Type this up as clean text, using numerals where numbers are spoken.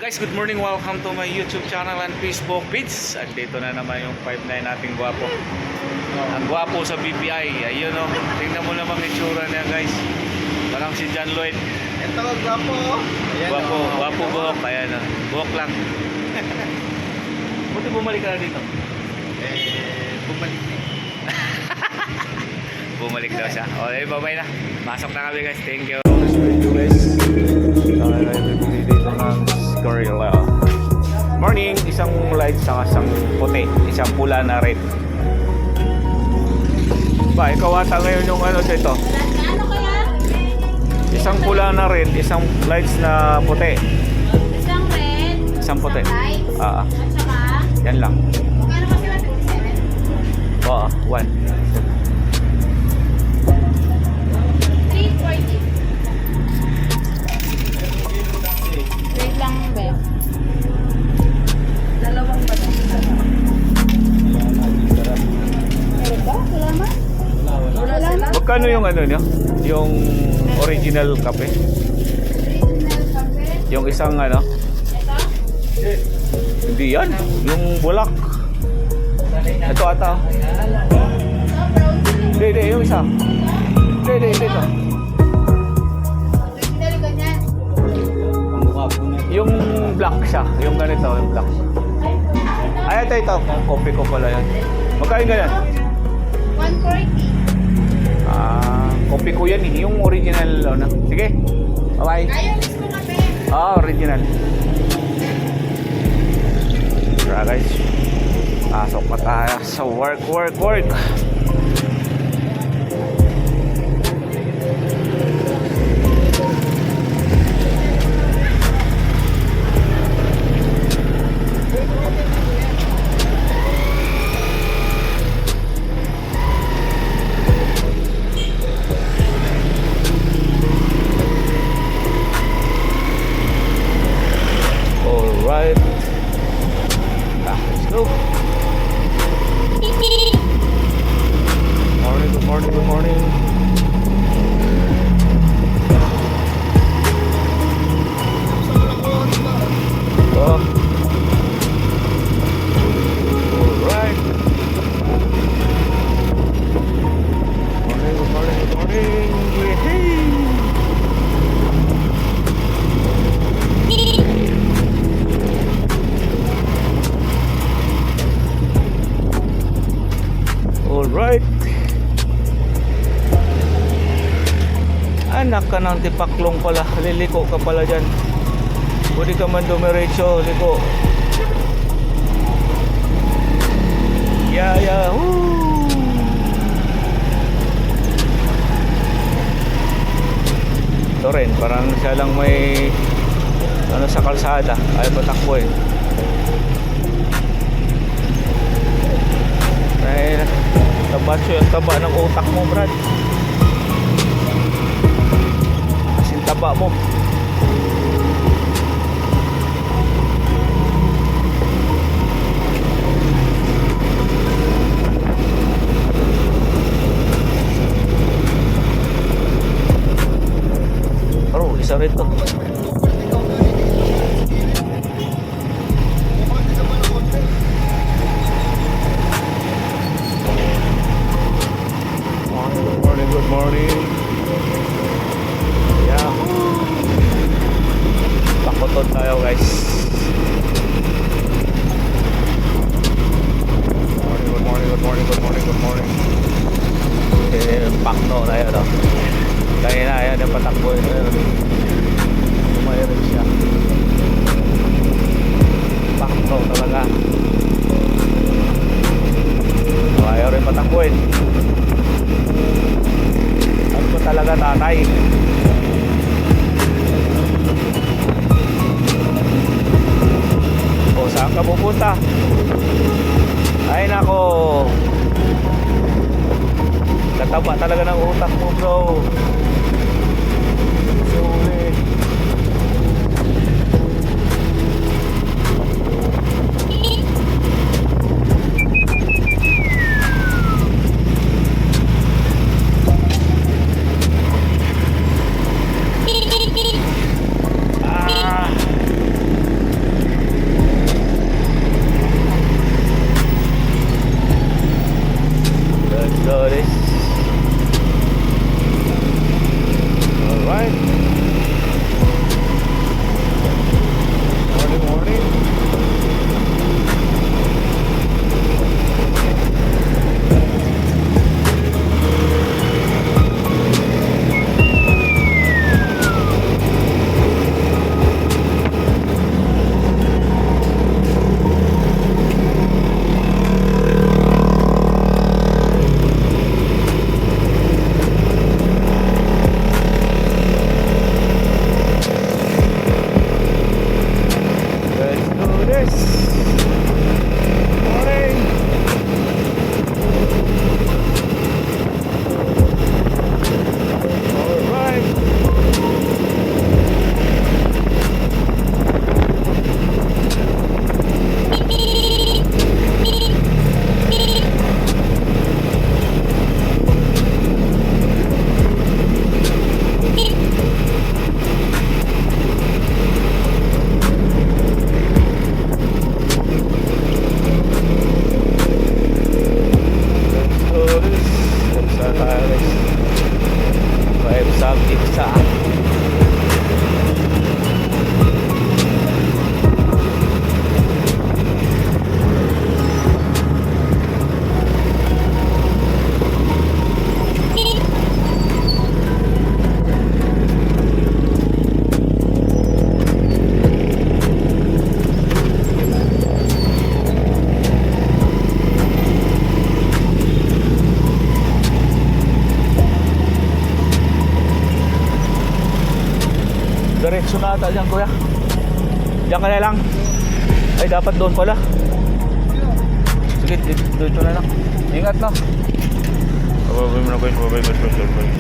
Guys, good morning. Welcome to my YouTube channel and Facebook page. At dito na naman yung 5'9 nating gwapo. Ang gwapo sa BPI. Ayun o. Tingnan mo naman yung itsura niya, guys. Parang si John Lloyd. Ito, gwapo. Ayan, Gwapo, gwapo buhok. Ayan o. Buhok lang. Buti bumalik ka na dito. Bumalik na. Bumalik daw siya. Okay, bye-bye na. Pasok na kami, guys. Thank you. Gorilla. Morning, isang light sa isang puti, isang pula na red. Ba, ikaw ata ngayon yung ano dito. Ano kaya? Isang pula na red, isang lights na puti. Isang red, Isang puti. lights, Ah, at saka, yan lang. magkano kasi 157? Oo, 1. 340. Wait lang, be. Dalawang ba? Meron ba? Wala man? Wala man? Magkano yung ano nyo? Yung original kape? Original cafe. Yung isang ano? Ito? Hindi yan. Yung bulak. Ito ata. Ito, brown. Hindi, yung isa. Hindi, ito. Original ganyan. Yung black siya. Yung ganito, yung black. Ay, ito. Kopi ko pala yan. Magkain ganyan? 140. Kopi ko yan eh. Yung original, ano. Sige. Bye-bye. Ayaw mismo kape. Original. Tara guys. Pasok pa tayo sa work. Alright. Let's go. Good morning. Oh. Alright. Good morning. Yehey. Alright. Anak ka ng tipaklong pala. Liliko ka pala dyan. Pwede ka man dumiretso. Liko. Yeah. Woo. Ito rin. Parang siya lang may ano sa kalsada. Ay patakbo eh. Ay, taba ng utak mo, Brad. Kasing taba mo. Pero isa rin to. Good morning. Yahoo! Pakoton tayo guys. Good morning. Pakno na yun. Kaya na yan, yung patakbo yun. Mayroon siya. Pakno talaga. Ayaw rin patakbo yun. Ako talaga tatay. O saan ka pupunta? Ay nako. Kataba talaga ng utak mo, bro. Sulit. aso na ata dyan, kuya. Diyan ka na lang. Ay, dapat doon pala. Sige, dito na lang. Ingat, no? Babay mo na, guys. Babay.